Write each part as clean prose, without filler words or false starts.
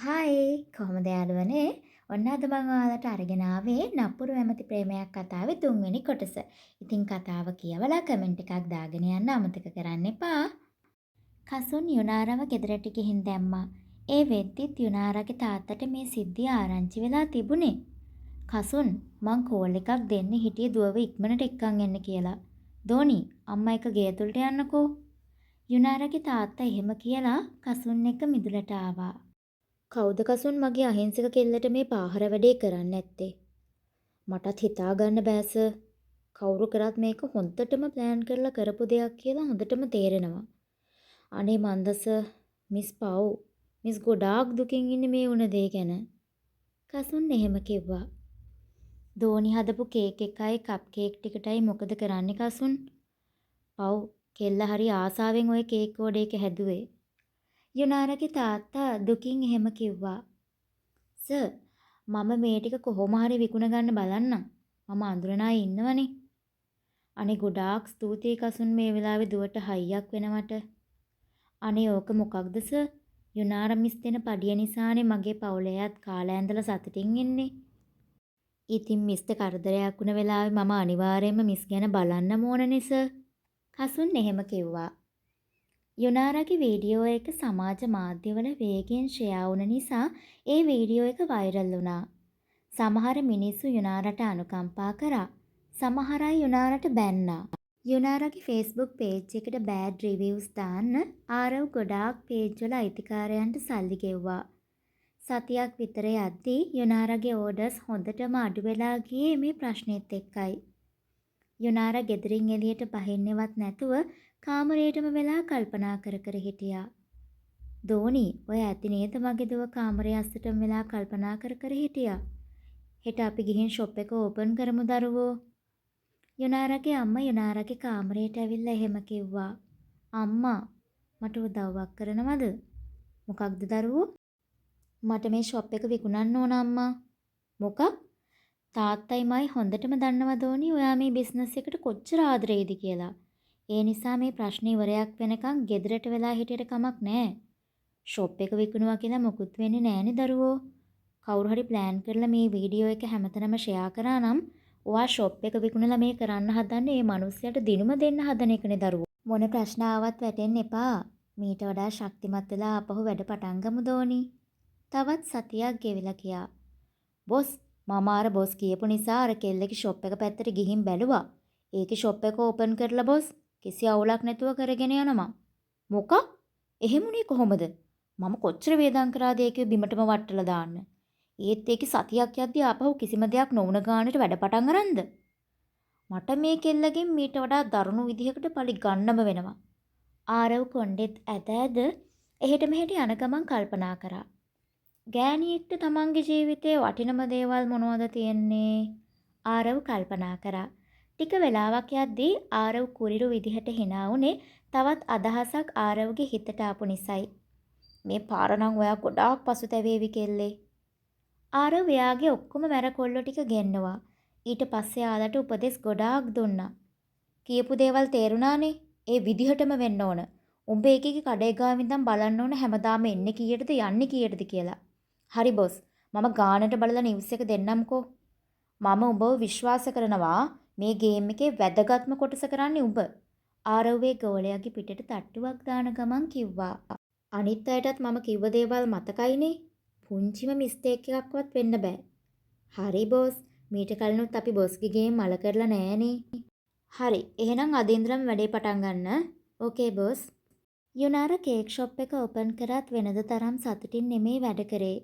Hi කොහොමද යාළුවනේ? ඔන්න අද මම ඔයාලට අරගෙන ආවේ නපුරු ඇමති ප්‍රේමයක් කතාවේ 3 වෙනි කොටස. ඉතින් කතාව කියවලා කමෙන්ට් එකක් දාගෙන යන්න අමතක කරන්න එපා. කසුන් යුනාරව ගෙදරට ගිහින් දැම්මා. ඒ වෙද්දිත් යුනාරගේ තාත්තට මේ සිද්ධිය ආරංචි වෙලා තිබුණේ. කසුන් මං කෝල් එකක් දෙන්න හිටියේ දුවව ඉක්මනට එක්කන් එන්න කියලා. දෝනි අම්මා එක ගේ ඇතුළට යන්නකෝ. යුනාරගේ තාත්තා එහෙම කියලා කසුන් එක්ක මිදුලට ආවා. කවුද කසුන් මගේ අහිංසක කෙල්ලට මේ පාහර වැඩේ කරන්න ඇත්තේ? මටත් හිතා ගන්න බෑස. කවුරු කරත් මේක හොඳටම ප්ලෑන් කරලා කරපු දෙයක් කියලා හොඳටම තේරෙනවා. අනේ මන්දස මිස් පව් මිස් ගොඩාක් දුකින් ඉන්නේ මේ වුණ දේ ගැන. කසුන් එහෙම කිව්වා. දෝනි හදපු කේක් එකයි කප් කේක් ටිකටයි මොකද කරන්නේ කසුන්? පව් කෙල්ල හරි ආසාවෙන් ওই කේක් ඕඩර් එක හැදුවේ. යුනාරගේ තාත්තා දුකින් එහෙම කිව්වා. සර් මම මේ ටික කොහොම හරි විකුණ ගන්න බලන්නම්. මම අඳුරන අය ඉන්නවනේ. අනේ ගොඩාක් ස්තුතියි කසුන් මේ වෙලාවේ දුවට හයියක් වෙනවට. අනේ ඕක මොකක්ද සර්? යුනාර මිස් දෙන පඩිය නිසානේ මගේ පවුලේ අයත් කාලා ඇඳලා සතුටින් ඉන්නේ. ඉතින් මිස්ට කරදරයක් වුණ වෙලාවේ මම අනිවාර්යයෙන්ම මිස් ගැන බලන්නම ඕනනේ සර්. කසුන් එහෙම කිව්වා. යුනාරගේ වීඩියෝ එක සමාජ මාධ්‍යවල වේගයෙන් ෂෙයා වුණ නිසා ඒ වීඩියෝ එක වෛරල් වුණා. සමහර මිනිස්සු යුනාරට අනුකම්පා කරා. සමහර අය යුනාරට බැන්නා. යුනාරගේ Facebook page එකට බෑඩ් රිවිව්ස් දාන්න ආරව් ගොඩාක් page වල අයිතිකාරයන්ට සල්ලි ගෙව්වා. සතියක් විතර යද්දී යුනාරගේ ඕඩර්ස් හොඳටම අඩු වෙලා ගියේ මේ ප්‍රශ්නෙත් එක්කයි. යුනාර ගෙදරින් එළියට බහින්නවත් නැතුව කාමරේටම වෙලා කල්පනා කර කර හිටියා. දෝනි, ඔය ඇති නේද මගේ දුව කාමරේ අස්සටම වෙලා කල්පනා කර කර හිටියා. හෙට අපි ගිහින් ෂොප් එක ඕපන් කරමු දරුවෝ. යුනාරගේ අම්මා යුනාරගේ කාමරේට ඇවිල්ලා එහෙම කිව්වා. අම්මා, මට උදව්වක් කරනවද? මොකක්ද දරුවෝ? මට මේ ෂොප් එක විකුණන්න ඕන අම්මා. මොකක්? තාත්තයි මයි හොඳටම දන්නවා දෝනි ඔයා මේ බිස්නස් එකට කොච්චර ආදරේද කියලා. ඒ නිසා මේ ප්‍රශ්නේ ඉවරයක් වෙනකන් ගෙදරට වෙලා හිටියට කමක් නැහැ. ෂොප් එක විකුණුවා කියලා මොකුත් වෙන්නේ නැහනේ දරුවෝ. කවුරු හරි ප්ලෑන් කරලා මේ වීඩියෝ එක හැමතැනම ෂෙයා කරා නම් ඔයා ෂොප් එක විකුණලා මේ කරන්න හදන්නේ මේ මිනිස්සයාට දිනුම දෙන්න හදන එකනේ දරුවෝ. මොන ප්‍රශ්න ආවත් වැටෙන්න එපා. මීට වඩා ශක්තිමත් වෙලා ආපහු වැඩ පටන් ගමු දෝනි. තවත් සතියක් ගෙවිලා ගියා. බොස් මම අර බොස් කියපු නිසා අර කෙල්ලගේ ෂොප් එක පැත්තට ගිහින් බැලුවා. ඒකේ ෂොප් එක ඕපන් කරලා බොස් කිසි අවුලක් නැතුව කරගෙන යනවා. මොකක්? එහෙමුනේ කොහොමද? මම කොච්චර වේදම් කරාද ඒක බිමටම වට්ටලා දාන්න. ඒත් ඒකේ සතියක් යද්දී ආපහු කිසිම දෙයක් නොවුන ගානට වැඩ පටන් අරන්ද? මට මේ කෙල්ලගෙන් මීට වඩා දරුණු විදිහකට පලි ගන්නම වෙනවා. ආරව් කොණ්ඩෙත් ඇද ඇද එහෙට මෙහෙට යන ගමන් කල්පනා කරා. ගෑණියෙක්ට තමන්ගේ ජීවිතයේ වටිනම දේවල් මොනවද තියෙන්නේ? ආරව් කල්පනා කරා. ටික වෙලාවක් යද්දී ආරව් කුරිරු විදිහට hina උනේ තවත් අදහසක් ආරව්ගේ හිතට ආපු නිසායි. මේ පාර නම් ඔයා ගොඩාක් පසුතැවේවි කෙල්ලේ. ආරව් එයාගේ ඔක්කොම මැර කොල්ලෝ ටික ගෙන්නවා. ඊට පස්සේ ආලට උපදෙස් ගොඩාක් දුන්නා. කියපු දේවල් තේරුණානේ. ඒ විදිහටම වෙන්න ඕන. උඹ ඒකේ කඩේ ගාව ඉඳන් බලන්න ඕන හැමදාම එන්නේ කීයටද යන්නේ කීයටද කියලා. හරි බොස්. මම ගානට බලලා නිවුස් එක දෙන්නම්කෝ. මම උඹව විශ්වාස කරනවා මේ ගේම් එකේ වැදගත්ම කොටස කරන්නේ උඹ. ආරව්වේ ගෝලයාගේ පිටට තට්ටුවක් දාන ගමන් කිව්වා. අනිත් අයටත් මම කිව්ව දේවල් මතකයිනේ. පුංචිම මිස්ටේක් එකක්වත් වෙන්න බෑ. හරි බොස්. මීට කලිනුත් අපි බොස්ගේ ගේම් මල කරලා නෑනේ. හරි. එහෙනම් අද ඉඳලම වැඩේ පටන් ගන්න. ඕකේ බොස්. යුනාර කේක් ෂොප් එක ඕපන් කරත් වෙනද තරම් සතුටින් නෙමෙයි වැඩ කරේ.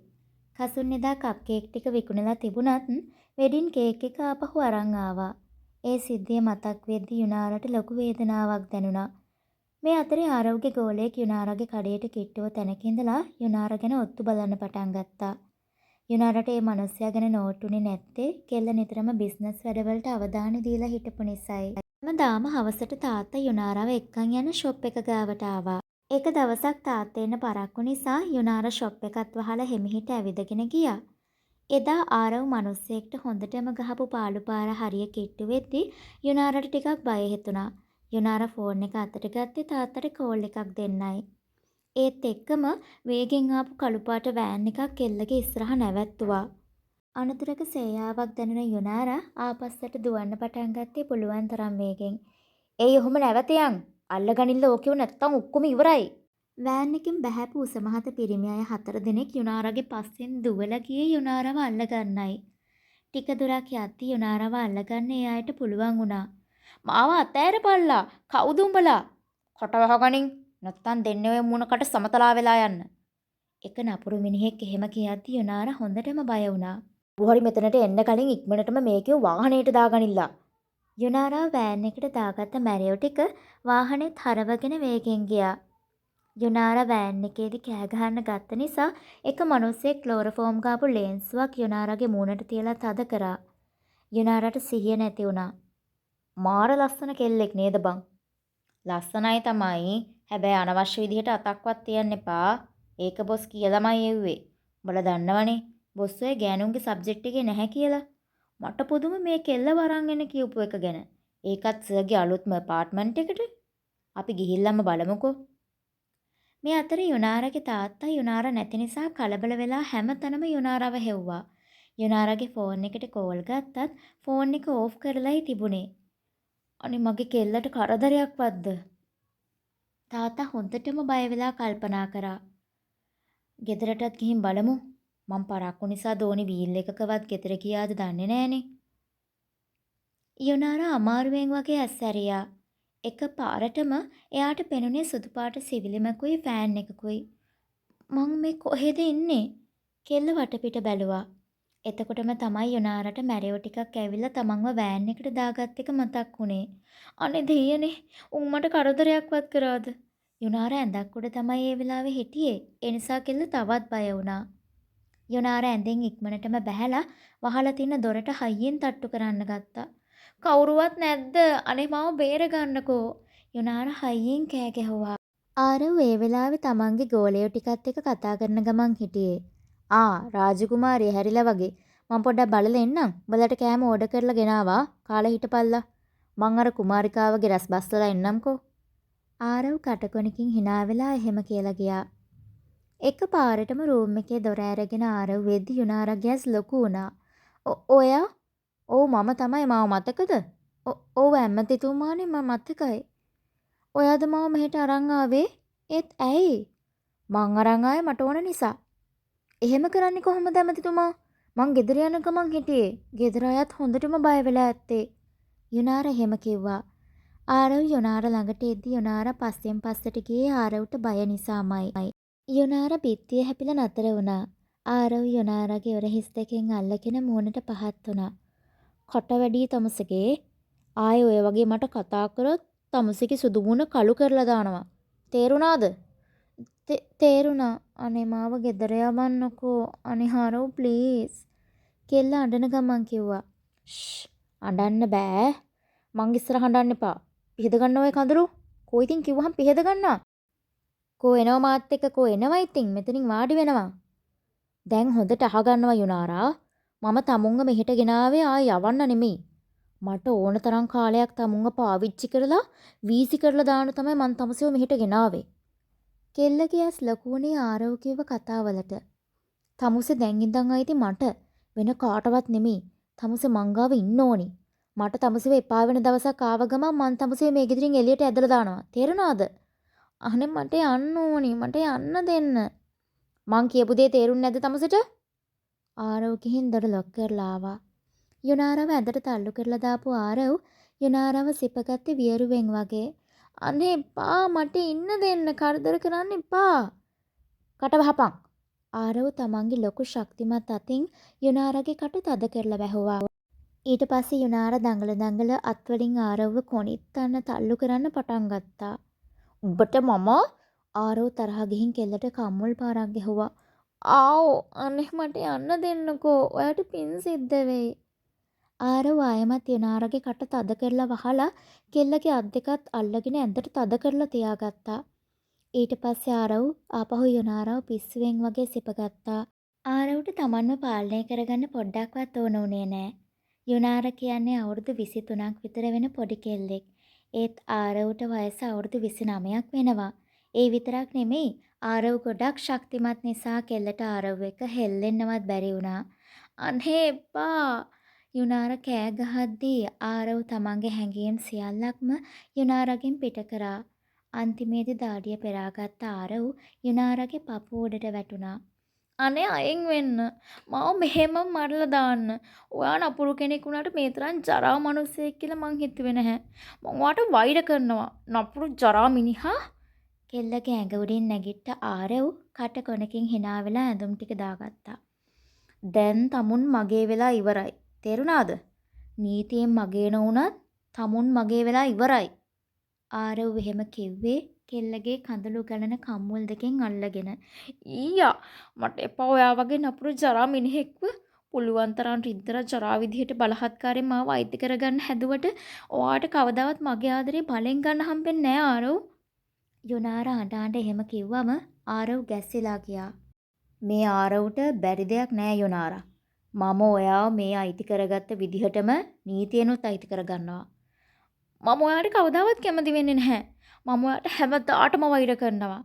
කසුන් එදා කප් කේක් ටික විකුණලා තිබුණත් වෙඩින් කේක් එක ආපහු අරන් ආවා. ඒ සිද්ධිය මතක් වෙද්දී යුනාරට ලොකු වේදනාවක් දැනුණා. මේ අතරේ ආරව්ගේ ගෝලයෙක් යුනාරගේ කඩේට කිට්ටුව තැනක ඉඳලා යුනාර ගැන ඔත්තු බලන්න පටන් ගත්තා. යුනාරට ඒ මනුස්සයා ගැන නෝට්ටුනේ නැත්තේ කෙල්ල නිතරම බිස්නස් වැඩවලට අවධානය දීලා හිටපු නිසායි. හැමදාම හවසට තාත්තා යුනාරව එක්කන් යන ෂොප් එක ගාවට ආවා. එක දවසක් තාත්තා එන්න පරක්කු නිසා යුනාර ෂොප් එකත් වහලා හිමිහිට ඇවිදගෙන ගියා. එදා ආරව් මිනිස්සෙක්ට හොඳටම ගහපු පාළු පාර හරිය කිට්ටු වෙද්දී යුනාරට ටිකක් බය හිතුණා. යුනාර ෆෝන් එක අතට ගත්තේ තාත්තට කෝල් එකක් දෙන්නයි. ඒත් එක්කම වේගෙන් ආපු කළු පාට වෑන් එකක් කෙල්ලගේ ඉස්සරහ නැවැත්තුවා. අනතුරක සේයාවක් දැනුන යුනාරා ආපස්සට දුවන්න පටන් ගත්තේ පුළුවන් තරම් වේගෙන්. "ඒයි ඔහොම නැවත යන්. අල්ලගනින්න ඕකෙව නැත්තම් ඔක්කොම ඉවරයි." වෑන් එකෙන් බැහැපු උසමහත පිරිමි අය 4 දෙනෙක් යුනාරාගේ පස්සෙන් දුවලා ගියේ යුනාරාව අල්ලගන්නයි. ටික දුරක් යද්දී යුනාරාව අල්ලගන්න ඒ අයට පුළුවන් වුණා. "මාව අතෑරපල්ලා. කවුද උඹලා? කොට වහගනින්. නැත්තම් දෙන්නේ ඔය මුණකට සමතලා වෙලා යන්න." එක නපුරු මිනිහෙක් එහෙම කියද්දී යුනාරා හොඳටම බය වුණා. "හරි මෙතනට එන්න කලින් ඉක්මනටම මේකේ වාහනේට දාගනිල්ලා." යුනාරා වෑන් එකට දාගත්ත මැරියෝ ටික වාහනේත් හරවගෙන වේගෙන් ගියා. යුනාරා වෑන් එකේදී කෑ ගහන්න ගත්ත නිසා එක මිනිස්සෙක් ක්ලෝරෝෆෝම් ගාපු ලේන්සුවක් යුනාරාගේ මූණට තියලා තද කරා. යුනාරාට සිහිය නැති වුණා. "මාර ලස්සන කෙල්ලෙක් නේද බං?" "ලස්සනයි තමයි. හැබැයි අනවශ්‍ය විදිහට අතක්වත් තියන්න එපා. ඒක බොස් කියලාමයි එව්වේ. උඹලා දන්නවනේ බොස් ඔය ගෑනුන්ගේ සබ්ජෙක්ට් එකේ නැහැ කියලා." මට පුදුම මේ කෙල්ල වරන් එන්න කියපු එක ගැන. ඒකත් සර්ගේ අලුත්ම ඇපාර්ට්මන්ට් එකට. අපි ගිහිල්ලාම බලමුකෝ. මේ අතරේ යුනාරාගේ තාත්තා යුනාරා නැති නිසා කලබල වෙලා හැමතැනම යුනාරාව හෙව්වා. යුනාරාගේ ෆෝන් එකට කෝල් ගත්තත් ෆෝන් එක ඕෆ් කරලායි තිබුණේ. අනේ මගේ කෙල්ලට කරදරයක්වත්ද? තාත්තා හොඳටම බය වෙලා කල්පනා කරා. ගෙදරටත් ගිහින් බලමු. මං පරක්කු නිසා දෝනි වීල් එකකවත් ගෙදර ගියාද දන්නේ නෑනේ. යුනාරා අමාරුවෙන් වගේ ඇස්සැරියා. එක පාරටම එයාට පෙනුනේ සුදු පාට සිවිලිමකුයි ෆෑන් එකකුයි. "මං මේ කොහෙද ඉන්නේ?" කෙල්ල වටපිට බැලුවා. එතකොටම තමයි යුනාරට මැරියෝ ටිකක් ඇවිල්ලා තමන්ව වෑන් එකට දාගත් එක මතක් වුණේ. "අනේ දෙයියනේ, උන් මට කරදරයක්වත් කරාද?" යුනාරා ඇඳක් උඩ තමයි ඒ වෙලාවේ හිටියේ. ඒ නිසා කෙල්ල තවත් බය වුණා. යුනාරා ඇඳෙන් ඉක්මනටම බැහැලා වහලා තියෙන දොරට හයියෙන් තට්ටු කරන්න ගත්තා. "කවුරුවත් නැද්ද? අනේ මාව බේරගන්නකෝ." යුනාරා හයියෙන් කෑ ගැහුවා. ආරව් ඒ වෙලාවේ තමන්ගේ ගෝලයෝ ටිකත් එක්ක කතා කරන ගමන් හිටියේ. රාජකුමාරිය හැරිලා වගේ. මං පොඩ්ඩක් බලලා එන්නම්. උඹලට කෑම ඕඩර් කරලා ගෙනාවා. කාලා හිටපල්ලා. මං අර කුමාරිකාවගේ රැස් බස්සලා එන්නම්කෝ." ආරව් කටකොණකින් hina වෙලා එහෙම කියලා ගියා. එක පාරටම රූම් එකේ දොර ඇරගෙන ආරව් වෙද්දි යුනාරාගේ ඇස් ලොකු වුණා. ඔයා?" "ඔව් මම තමයි. මාව මතකද?" "ඔව් ඇමතිතුමානේ මම මතකයි." "ඔයාද මාව මෙහෙට අරන් ආවේ? ඒත් ඇයි?" "මං අරන් ආවේ මට ඕන නිසා." "එහෙම කරන්නේ කොහොමද ඇමතිතුමා? මං ගෙදර යන ගමන් හිටියේ. ගෙදර අයත් හොඳටම බය වෙලා ඇත්තේ." යුනාරා එහෙම කිව්වා. ආරව් යුනාරා ළඟට එද්දි යුනාරා පස්සෙන් පස්සට ගියේ ආරව්ට බය නිසාමයි. යුනාරා බිත්තිය හැපිලා නතර වුණා. ආරව් යුනාරාගේ ඔරහිස් දෙකෙන් අල්ලගෙන මූණට පහත් වුණා. "කට වැඩි තමුසෙගේ. ආයේ ඔය වගේ මට කතා කරොත් තමුසෙගේ සුදු මූණ කළු කරලා දානවා. තේරුණාද?" තේරුණා. "අනේ මාව ගෙදර යවන්නකෝ. අනේ ආරව් ප්ලීස්." කෙල්ල අඬන ගමන් කිව්වා. "ෂ් අඬන්න බෑ. මං ඉස්සරහ අඬන්න එපා. පිහද ගන්න ඔය කඳුළු. කෝ ඉතින් කිව්වහම පිහද ගන්නවා. කෝ එනවා මාත් එක්ක කෝ එනවා ඉතින් මෙතනින් වාඩි වෙනවා." "දැන් හොඳට අහගන්නවා යුනාරා. මම තමුන්ව මෙහෙට ගෙනාවේ යවන්න නෙමෙයි. මට ඕන තරම් කාලයක් තමුන්ව පාවිච්චි කරලා වීසි කරලා දාන්න තමයි මං තමුසෙව මෙහෙට ගෙනාවේ." කෙල්ලගේ ඇස් ලොකු වුණේ ආරව් කිව්ව කතාවලට. "තමුසේ දැන් ඉඳන් ආයිති මට වෙන කාටවත් නෙමෙයි. තමුසේ මං ගාව ඉන්න ඕනි. මට තමුසේව එපා වෙන දවසක් ආව ගමන් මං තමුසේව මේ ගෙදරින් එළියට ඇදලා දානවා. තේරුණාද?" "අනේ මට යන්න ඕනි. මට යන්න දෙන්න." "මං කියපු දේ තේරුන්නේ නැද්ද තමුසෙට?" ආරව් ගිහින් දොර ලොක් කරලා ආවා. යුනාරාව ඇඳට තල්ලු කරලා දාපු ආරව් යුනාරාව සිපගත්තේ වියරුවෙන් වගේ. "අනේ එපා මට ඉන්න දෙන්න. කරදර කරන්න එපා." "කට වහපන්." ආරව් තමන්ගේ ලොකු ශක්තිමත් අතින් යුනාරාගේ කට තද කරලා වැහුවා. ඊට පස්සේ යුනාරා දඟල අත්වලින් ආරව්ව කොනිත්තන්න තල්ලු කරන්න පටන් ගත්තා. "උඹට මම?" ආරව් තරහ ගිහින් කෙල්ලට කම්මුල් පාරක් ගැහුවා. "ආව් අනේ මට යන්න දෙන්නකෝ. ඔයාට පින් සිද්ධ වෙයි." ආරව් ආයමත් යුනාරාගේ කට තද කරලා වහලා කෙල්ලගේ අත් දෙකත් අල්ලගෙන ඇඳට තද කරලා තියාගත්තා. ඊට පස්සේ ආරව් ආපහු යුනාරාව පිස්සුවෙන් වගේ සිපගත්තා. ආරව්ට තමන්ව පාලනය කරගන්න පොඩ්ඩක්වත් ඕන උනේ නෑ. යුනාරා කියන්නේ අවුරුදු 23ක් විතර වෙන පොඩි කෙල්ලෙක්. ඒත් ආරව්ට වයස අවුරුදු 29ක් වෙනවා. ඒ විතරක් නෙමෙයි ආරව් ගොඩක් ශක්තිමත් නිසා කෙල්ලට ආරව් එක හෙල්ලෙන්නවත් බැරි වුණා. අනේ එපා! යුනාර කෑ ගහද්දී ආරව් තමන්ගේ හැඟීම් සියල්ලක්ම යුනාරගෙන් පිට කරා. අන්තිමේදී දාඩිය පෙරාගත්ත ආරව් යුනාරගේ පපුව උඩට වැටුණා. අනේ අයින් වෙන්න. මාව මෙහෙම මරලා දාන්න. ඔයා නපුරු කෙනෙක් වුණාට මේ තරම් ජරා මිනිස්සෙක් කියලා මං හිතුවේ නැහැ. මං ඔයාට වෛර කරනවා. නපුරු ජරා මිනිහා. කෙල්ලගේ ඇඟ උඩින් නැගිට්ට ආරව් කට කොනකින් hina වෙලා ඇඳුම් ටික දාගත්තා. දැන් තමුන් මගේ වෙලා ඉවරයි. තේරුණාද? නීතියෙන් මගේ නොවුනත් තමුන් මගේ වෙලා ඉවරයි. ආරව් එහෙම කිව්වේ කෙල්ලගේ කඳුළු ගලන කම්මුල් දෙකෙන් අල්ලගෙන. ඊයා මට එපා ඔයා වගේ නපුරු ජරා මිනිහෙක්ව පුළුවන් තරම් රිද්දර ජරා විදිහට බලහත්කාරයෙන් මාව අයිති කරගන්න හැදුවට ඔයාට කවදාවත් මගේ ආදරේ බලෙන් ගන්න හම්බෙන්නේ නෑ ආරව්. යුනාර අඬ එහෙම කිව්වම ආරව් ගැස්සිලා ගියා. මේ ආරව්ට බැරි දෙයක් නෑ යුනාරා. මම ඔයාව මේ අයිති කරගත්ත විදිහටම නීතියනොත් අයිති කරගන්නවා. මම ඔයාට කවදාවත් කැමති වෙන්නේ නැහැ. මම ඔයාට හැමදාටම වෛර කරනවා.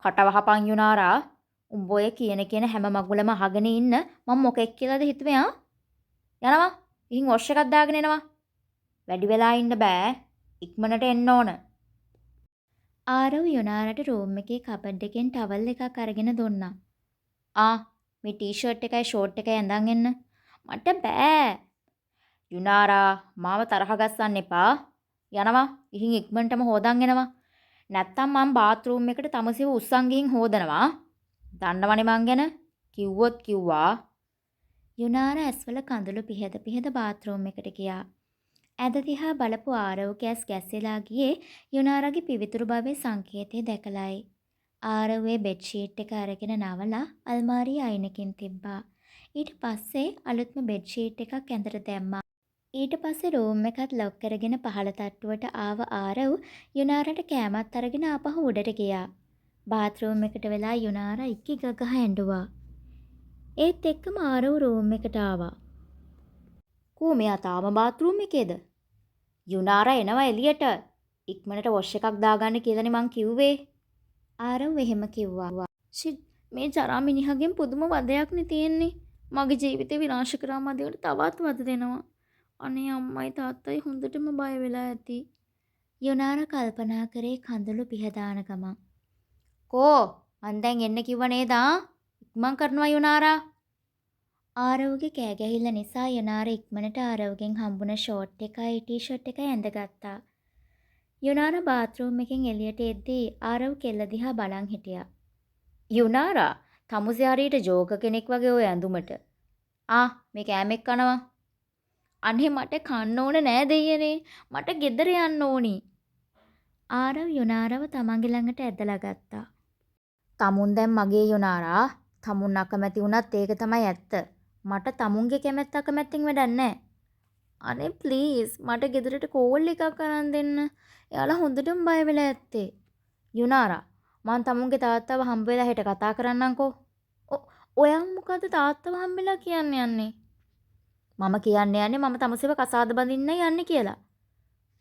කට වහපන් යුනාරා. උඹ ඔය කියන හැම මගුලම අහගෙන ඉන්න මම මොකෙක් කියලාද හිතුවේ ආ? යනවා. ඉතින් වොෂ් එකක් දාගෙන එනවා. වැඩි වෙලා ඉන්න බෑ. ඉක්මනට එන්න ඕන. ආරව් යුනාරට රූම් එකේ කබඩ් එකෙන් ටවල් එකක් අරගෙන දුන්නා. මේ ටී-ෂර්ට් එකයි ෂෝට් එකයි ඇඳන් එන්න. මට බෑ. යුනාරා මාව තරහ ගස්සන්න එපා. යනවා. ඉහින් ඉක්මනටම හොදන් එනවා. නැත්තම් මම බාත් รู ම් එකට තමුසෙව උස්සන් ගිහින් හොදනවා. දන්නවනේ මං ගැන. කිව්වොත් කිව්වා. යුනාර ඇස්වල කඳුළු පිහද බාත් รู ම් එකට ගියා. ඇද දිහා බලපු ආරව් ගැස්සෙලා ගියේ යුනාරගේ පිවිතුරු භවයේ සංකේතය දැකලායි. ආරව්වේ බෙඩ්ෂීට් එක අරගෙන නවලා අල්මාරියේ අයිනකින් තිබ්බා. ඊට පස්සේ අලුත්ම බෙඩ්ෂීට් එකක් ඇඳට දැම්මා. ඊට පස්සේ රූම් එකත් ලොක් කරගෙන පහළ තට්ටුවට ආව ආරව් යුනාරට කෑමත් අරගෙන ආපහු උඩට ගියා. බාත් รู ම් එකට වෙලා යුනාර ඉක්කි ගගහ ඇඬුවා. ඒත් එක්කම ආරව් රූම් එකට ආවා. කෝ මෙයා තාම බාත් รู ම් එකේද? යුනාර එනවා එළියට. ඉක්මනට වොෂ් එකක් දාගන්න කියලානේ මං කිව්වේ. ආරව් එහෙම කිව්වා. ෂිට් මේ ජරා මිනිහගෙන් පුදුම වදයක්නේ තියෙන්නේ. මගේ ජීවිතේ විනාශ කරා මදිවට තවත් වද දෙනවා. අනේ අම්මයි තාත්තයි හොඳටම බය වෙලා ඇති. යුනාර කල්පනා කරේ කඳුළු පිහදාන ගමන්. කෝ මං දැන් එන්න කිව්ව නේද? ඉක්මන් කරනවා යුනාරා. ආරව්ගේ කෑ ගැහිල්ල නිසා යුනාර ඉක්මනට ආරව්ගෙන් හම්බුන ෂෝට් එකයි ටී-ෂර්ට් එකයි ඇඳගත්තා. යුනාර බාත් รู ම් එකෙන් එළියට එද්දී ආරව් කෙල්ල දිහා බලන් හිටියා. යුනාරා තමුසේ හරියට ජෝක කෙනෙක් වගේ ඔය ඇඳුමට. මේ කෑමෙක් කනවා. අනේ මට කන්න ඕන නෑ දෙයියනේ. මට ගෙදර යන්න ඕනි. ආරව් යුනාරව තමන්ගේ ළඟට ඇදලා ගත්තා. තමුන් දැන් මගේ යුනාරා. තමුන් අකමැති වුණත් ඒක තමයි ඇත්ත. මට තමුන්ගේ කැමැත්ත අකමැත්තෙන් වැඩක් නෑ. අනේ ප්ලීස් මට ගෙදරට කෝල් එකක් අරන් දෙන්න. එයාලා හොඳටම බය වෙලා ඇත්තේ. යුනාරා මං තමුන්ගේ තාත්තව හම්බ වෙලා හෙට කතා කරන්නම්කෝ. ඔයා මොකද තාත්තව හම්බෙලා කියන්නේ යන්නේ? මම කියන්නේ මම තමුසෙව කසාද බඳින්නයි යන්නේ කියලා.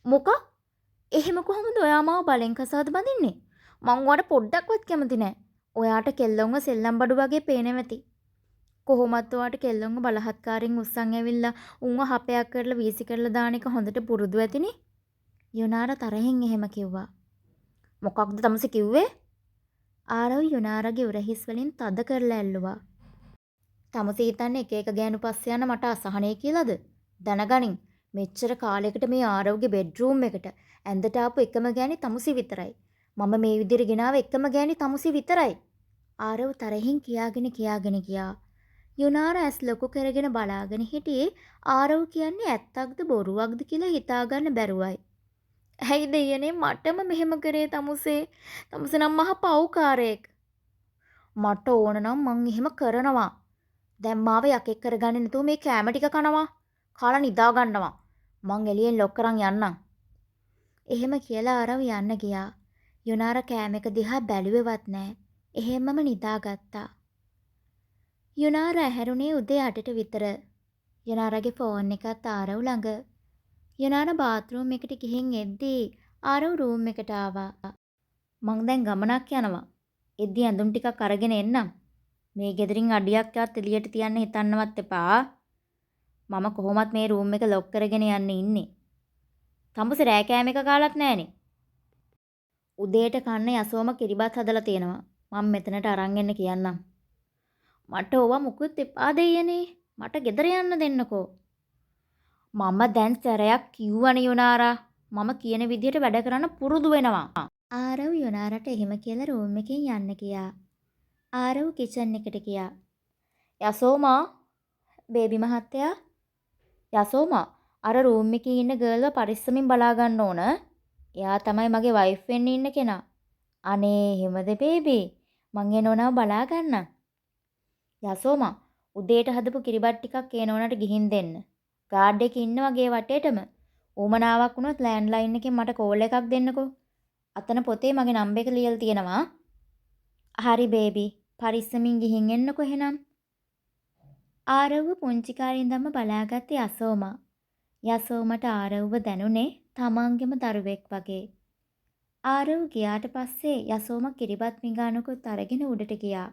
මොකක්? එහෙම කොහොමද ඔයා මාව බලෙන් කසාද බඳින්නේ? මං ඔයාට පොඩ්ඩක්වත් කැමති නෑ. ඔයාට කෙල්ලොන්ව සෙල්ලම් බඩු වගේ පේනෙවති. කොහොමත් ඔයාට කෙල්ලොන්ව බලහත්කාරයෙන් උස්සන් ඇවිල්ලා උන්ව හපයක් කරලා වීසි කරලා දාන එක හොඳට පුරුදු ඇතිනේ. යුනාර තරහින් එහෙම කිව්වා. මොකක්ද තමුසේ කිව්වේ? ආරව් යුනාරගේ උරහිස් වලින් තද කරලා ඇල්ලුවා. තමුසේ හිතන්නේ එක එක ගෑනු පස්සේ යන මට අසහනය කියලාද? දැනගනින් මෙච්චර කාලයකට මේ ආරව්ගේ බෙඩ්රූම් එකට ඇඳට ආපු එකම ගෑණි තමුසේ විතරයි. මම මේ විදිහට ගෙනාව එකම ගෑණි තමුසේ විතරයි. ආරව් තරහින් කියාගෙන ගියා. යුනාර ඇස් ලොකු කරගෙන බලාගෙන හිටියේ ආරව් කියන්නේ ඇත්තක්ද බොරුවක්ද කියලා හිතාගන්න බැරුවයි. ඇයි දෙයනේ මටම මෙහෙම කරේ තමුසේ? තමුසේ නම් මහ පව්කාරයෙක්. මට ඕන නම් මං එහෙම කරනවා. දැන් මාව යකෙක් කරගන්නේ නැතුව මේ කැම ටික කනවා. කාලා නිදා ගන්නවා. මං එළියෙන් ලොක් කරන් යන්නම්. එහෙම කියලා ආරව් යන්න ගියා. යුනාර කැම එක දිහා බැලුවේවත් නැහැ. එහෙම්මම නිදාගත්තා. යුනාර ඇහැරුණේ උදේ 8ට විතර. යුනාරගේ ෆෝන් එකත් ආරව් ළඟ. යුනාර බාත් รู ම් එකට ගිහින් එද්දී ආරව් රූම් එකට ආවා. මං දැන් ගමනක් යනවා. එද්දි ඇඳුම් ටිකක් අරගෙන එන්නම්. මේ ගෙදරින් අඩියක්වත් එළියට තියන්න හිතන්නවත් එපා. මම කොහොමත් මේ රූම් එක ලොක් කරගෙන යන්න ඉන්නේ. තඹුස රෑ කෑම එක කාලත් නෑනේ. උදේට කන්න යසෝම කිරිබත් හදලා තියෙනවා. මම මෙතනට අරන් එන්න කියන්නම්. මට ඕවා මුකුත් එපා දෙයියනේ. මට ගෙදර යන්න දෙන්නකෝ. මම දැන් සැරයක් කිව්වනේ යුනාරා. මම කියන විදිහට වැඩ කරන්න පුරුදු වෙනවා. ආරව් යුනාරට එහෙම කියලා රූම් එකෙන් යන්න ගියා. ආරව් කිචන් එකට ගියා. යසෝමා, බේබි මහත්තයා, යසෝමා, අර රූම් එකේ ඉන්න ගර්ල්ව පරිස්සමින් බලා ගන්න ඕන. එයා තමයි මගේ වයිෆ් වෙන්න ඉන්න කෙනා. අනේ එහෙමද බේබි? මං ඒ නෝනාව බලා ගන්නම්. යසෝමා, උදේට හදපු කිරිබත් ටිකක් ඒ නෝනාට ගිහින් දෙන්න. ගාඩ් එකේ ඉන්න වගේ වටේටම. ඌමනාවක් වුණොත් ලෑන්ඩ්ලයින් එකෙන් මට කෝල් එකක් දෙන්නකෝ. අතන පොතේ මගේ නම්බර් එක ලියලා තියෙනවා. හරි බේබි. පරිස්සමින් ගිහින් එන්නකෝ එහෙනම්. ආරව්ව පුංචි කාලේ ඉඳන්ම බලාගත්තේ යසෝමා. යසෝමට ආරව්ව දැනුනේ තමන්ගේම දරුවෙක් වගේ. ආරව් ගියාට පස්සේ යසෝම කිරිබත් මිගානකුත් අරගෙන උඩට ගියා.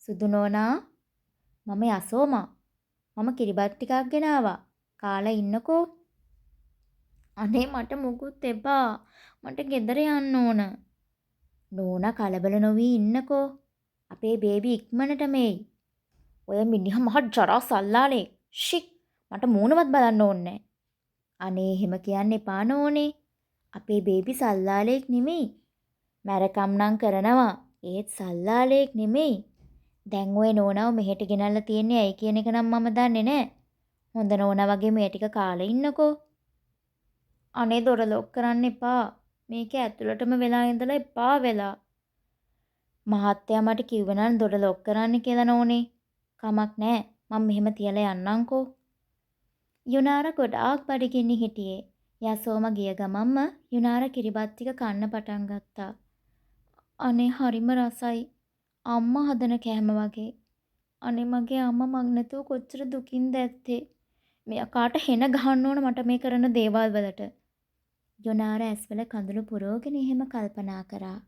සුදු නෝනා, මම යසෝමා. මම කිරිබත් ටිකක් ගෙනාවා. කාලා ඉන්නකෝ. අනේ මට මුකුත් එපා. මට ගෙදර යන්න ඕන. නෝනා කලබල නොවී ඉන්නකෝ. අපේ බේබි ඉක්මනටම එයි. ඔය මිනිහා මහ ජරා සල්ලාලේ. ෂික්. මට මූණවත් බලන්න ඕනේ. අනේ එහෙම කියන්න එපා නෝනේ. අපේ බේබි සල්ලාලෙක් නෙමෙයි. මැරකම් නම් කරනවා. ඒත් සල්ලාලෙක් නෙමෙයි. දැන් ඔය නෝනාව මෙහෙට ගෙනල්ලා තියන්නේ ඇයි කියන එක නම් මම දන්නේ නැහැ. හොඳ නෝනා වගේ මේ ටික කාලා ඉන්නකෝ. අනේ දොර ලොක් කරන්න එපා. මේක ඇතුළටම වෙලා ඉඳලා එපා වෙලා. මහත්තයා මට කිව්ව නම් දොර ලොක් කරන්න කියලා නෝනේ. කමක් නැහැ. මම මෙහෙම තියලා යන්නම්කෝ. යුනාර ගොඩාක් බඩගිනි හිටියේ. යසෝම ගිය ගමම්ම යුනාර කිරිබත් ටික කන්න පටන් ගත්තා. අනේ හරිම රසයි. අම්මා හදන කෑම වගේ. අනේ මගේ අම්මා මං නැතුව කොච්චර දුකින්ද ඇත්තේ. මෙයාට හෙන ගහන්න ඕන මට මේ කරන දේවල් වලට. යුනාර ඇස්වල කඳුළු පුරෝගෙන එහෙම කල්පනා කරා.